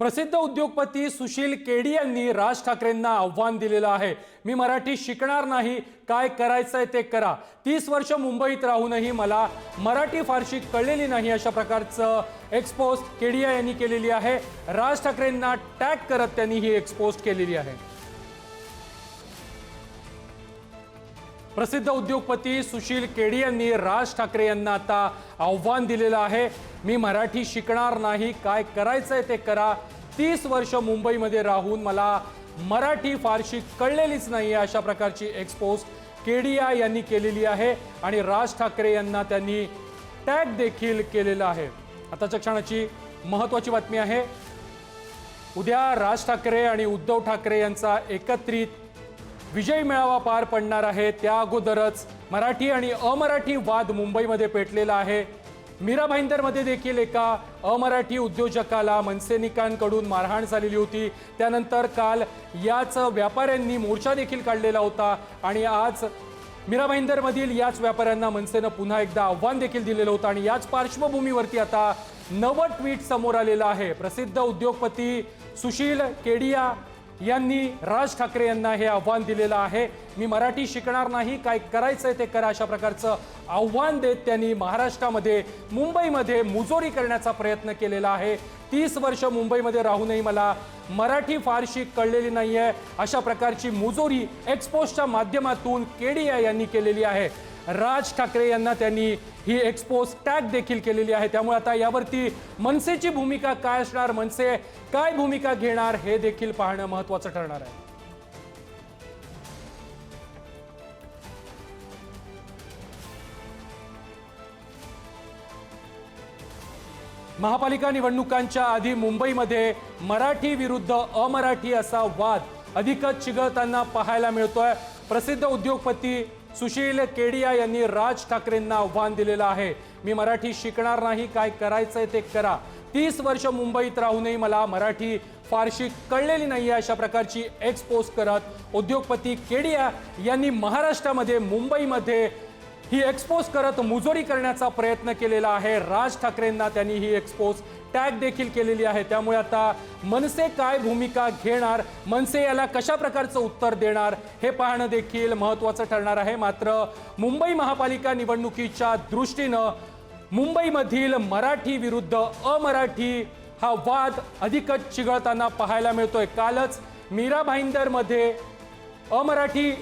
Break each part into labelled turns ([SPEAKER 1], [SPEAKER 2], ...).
[SPEAKER 1] प्रसिद्ध उद्योगपती सुशील केडी यांनी राज ठाकरेंना आव्हान दिलेलं आहे। मी मराठी शिकणार नाही, काय करायचंय ते करा। 30 वर्ष मुंबईत राहूनही मला मराठी फारशी कळलेली नाही, अशा प्रकारचं एक्सपोस्ट केडिया यांनी केलेली आहे। राज ठाकरेंना टॅग करत त्यांनी ही एक्सपोस्ट केलेली आहे। प्रसिद्ध उद्योगपती सुशील केडी यांनी राज ठाकरे यांना आता आव्हान दिलेलं आहे। मी मराठी शिकणार नाही, काय करायचंय ते करा। 30 वर्ष मुंबईमध्ये राहून मला मराठी फारशी कळलेलीच नाही, अशा प्रकारची एक्सपोस्ट केडिया यांनी केलेली आहे आणि राज ठाकरे यांना त्यांनी टॅग देखील केलेला आहे। आताच्या क्षणाची महत्त्वाची बातमी आहे, उद्या राज ठाकरे आणि उद्धव ठाकरे यांचा एकत्रित विजय मेळावा पार पडणार आहे। त्या अगोदरच मराठी आणि अमराठी वाद मुंबईमध्ये पेटलेला आहे। मीरा भाईंदरमध्ये देखील एका अमराठी उद्योजकाला मनसेनिकांकडून मारहाण झालेली होती। त्यानंतर काल याच व्यापाऱ्यांनी मोर्चा देखील काढलेला होता आणि आज मीरा भाईंदरमधील याच व्यापाऱ्यांना मनसेनं पुन्हा एकदा आव्हान देखील दिलेलं होतं आणि याच पार्श्वभूमीवरती आता नवं ट्विट समोर आलेलं आहे। प्रसिद्ध उद्योगपती सुशील केडिया यांनी राज ठाकरे यांना हे आव्हान दिलेलं आहे। मी मराठी शिकणार नाही, काय करायचंय ते करा, अशा प्रकारचं आव्हान देत त्यांनी महाराष्ट्रामध्ये मुंबईमध्ये मुजोरी करण्याचा प्रयत्न केलेला आहे। 30 वर्ष मुंबईमध्ये राहूनही मला मराठी फारशी कळलेली नाहीये, अशा प्रकारची मुजोरी एक्सपोजच्या माध्यमातून केडिया यांनी केलेली आहे। राज ठाकरे यांना त्यांनी ही एक्सपोज टॅग देखील केलेली आहे। त्यामुळे आता यावरती मनसेची भूमिका काय असणार, मनसे काय भूमिका घेणार, हे देखील पाहणं महत्त्वाचं ठरणार आहे। महापालिका निवडणुकांच्या आधी मुंबईमध्ये मराठी विरुद्ध अमराठी असा वाद अधिकच चिघळताना पाहायला मिळतोय। प्रसिद्ध उद्योगपती सुशील केडिया यांनी राज ठाकरेंना आव्हान दिलेलं आहे। मी मराठी शिकणार नाही, काय करायचंय ते करा। 30 वर्ष मुंबईत राहूनही मला मराठी फारशी कळलेली नाही, अशा प्रकारची एक्सपोस्ट करत उद्योगपती केडिया यांनी महाराष्ट्रामध्ये मुंबईमध्ये ही एक्सपोज करत मुजोरी करण्याचा प्रयत्न केलेला आहे। राज ठाकरेंना त्यांनी ही एक्सपोज टॅग देखील केलेली आहे। त्यामुळे आता मनसे काय भूमिका घेणार, मनसे याला कशा प्रकारचं उत्तर देणार, हे पाहणं देखील महत्त्वाचं ठरणार आहे। मात्र मुंबई महापालिका निवडणुकीच्या दृष्टीनं मुंबईमधील मराठी विरुद्ध अमराठी हा वाद अधिकच चिघळताना पाहायला मिळतोय। कालच मीरा भाईंदरमध्ये अमराठी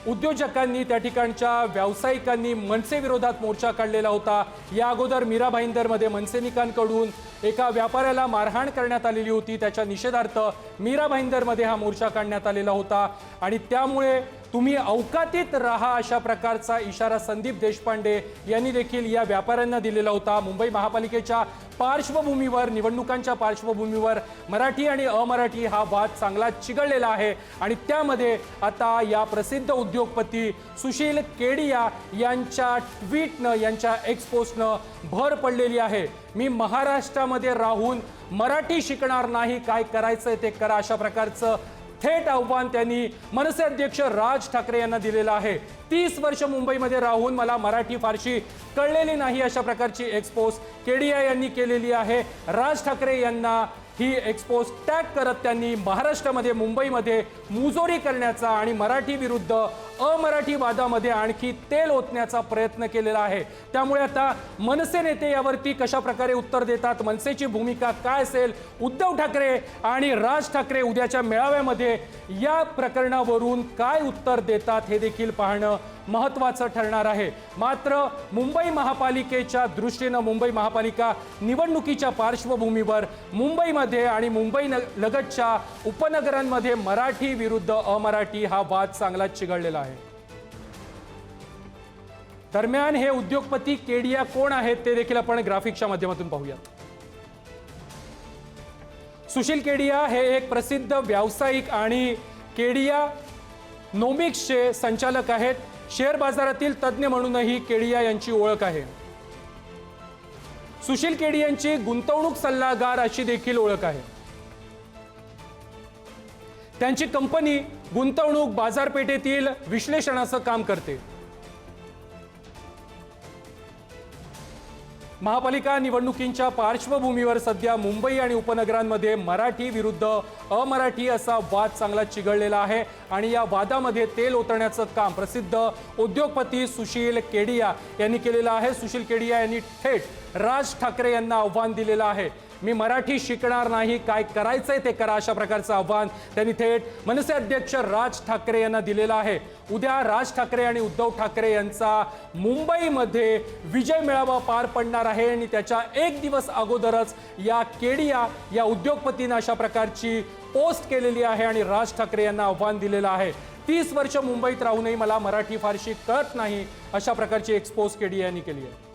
[SPEAKER 1] उद्योजकांनी, त्या ठिकाणच्या व्यावसायिकांनी मनसे विरोधात मोर्चा काढलेला होता। या अगोदर मीरा भाईंदरमध्ये मनसेनिकांकडून एका व्यापाऱ्याला मारहाण करण्यात आलेली होती। त्याच्या निषेधार्थ मीरा भाईंदरमध्ये हा मोर्चा काढण्यात आलेला होता आणि त्यामुळे तुम्ही अवकातीत राहा, अशा प्रकारचा इशारा संदीप देशपांडे यांनी देखील या व्यापाऱ्यांना दिलेला होता। मुंबई महापालिकेच्या पार्श्वभूमीवर, निवडणुकांच्या पार्श्वभूमीवर मराठी आणि अमराठी हा वाद चांगला चिघळलेला आहे आणि त्यामध्ये आता या प्रसिद्ध उद्योगपती सुशील केडिया यांच्या ट्विटनं, यांच्या एक्सपोस्टनं भर पडलेली आहे। मी महाराष्ट्रामध्ये राहून मराठी शिकणार नाही, काय करायचंय ते करा, अशा प्रकारचं थेट आव्हान त्यांनी मनसे अध्यक्ष राज ठाकरे यांना दिलेलं आहे। 30 वर्ष मुंबईमध्ये राहून मला मराठी फारशी कळलेली नाही, अशा प्रकारची एक्सपोज केडिया यांनी केलेली आहे। राज ठाकरे यांना ही एक्सपोज टॅग करत त्यांनी महाराष्ट्रामध्ये, मुंबईमध्ये मुजोरी करण्याचा आणि मराठी विरुद्ध अमराठी वादामध्ये आणखी तेल ओतण्याचा प्रयत्न केलेला आहे। त्यामुळे आता मनसे नेते यावरती कशा प्रकारे उत्तर देतात, मनसेची भूमिका काय असेल, उद्धव ठाकरे आणि राज ठाकरे उद्याच्या मेळाव्यामध्ये या प्रकरणावरून काय उत्तर देतात, हे देखील पाहणं महत्त्वाचं ठरणार आहे। मात्र मुंबई महापालिकेच्या दृष्टीनं, मुंबई महापालिका निवडणुकीच्या पार्श्वभूमीवर मुंबईमध्ये आणि मुंबई लगतच्या उपनगरांमध्ये मराठी विरुद्ध अमराठी हा वाद चांगला चिघळलेला आहे। दरम्यान हे उद्योगपती केडिया कोण आहेत ते देखील आपण ग्राफिक्सच्या माध्यमातून पाहूयात। सुशील केडिया हे एक प्रसिद्ध व्यावसायिक आणि केडिया नोमिक्सचे संचालक आहेत। शेअर बाजारातील तज्ञ म्हणूनही केडिया यांची ओळख आहे। सुशील केडियांची गुंतवणूक सल्लागार अशी देखील ओळख आहे। त्यांची कंपनी गुंतवणूक बाजारपेठेतील विश्लेषणाचं काम करते। महापालिका निवडणुकींच्या पार्श्वभूमीवर सध्या मुंबई आणि उपनगरांमध्ये मराठी विरुद्ध अमराठी असा वाद चांगला चिघळलेला आहे आणि या वादामध्ये तेल ओतण्याचं काम प्रसिद्ध उद्योगपती सुशील केडिया यांनी केलेलं आहे। सुशील केडिया यांनी थेट राज ठाकरे यांना आव्हान दिलेलं आहे। मी मराठी शिकणार नाही, काय करायचंय ते करा, अशा प्रकारचं आव्हान त्यांनी थेट मनसे अध्यक्ष राज ठाकरे यांना दिलेलं आहे। उद्या राज ठाकरे आणि उद्धव ठाकरे यांचा मुंबईमध्ये विजय मेळावा पार पडणार आहे आणि त्याच्या एक दिवस अगोदरच या केडिया या उद्योगपतींना अशा प्रकारची पोस्ट केलेली आहे आणि राज ठाकरे यांना आव्हान दिलेलं आहे। 30 वर्ष मुंबईत राहूनही मला मराठी फारशी कळत नाही, अशा प्रकारची एक्सपोज केडिया यांनी केली आहे।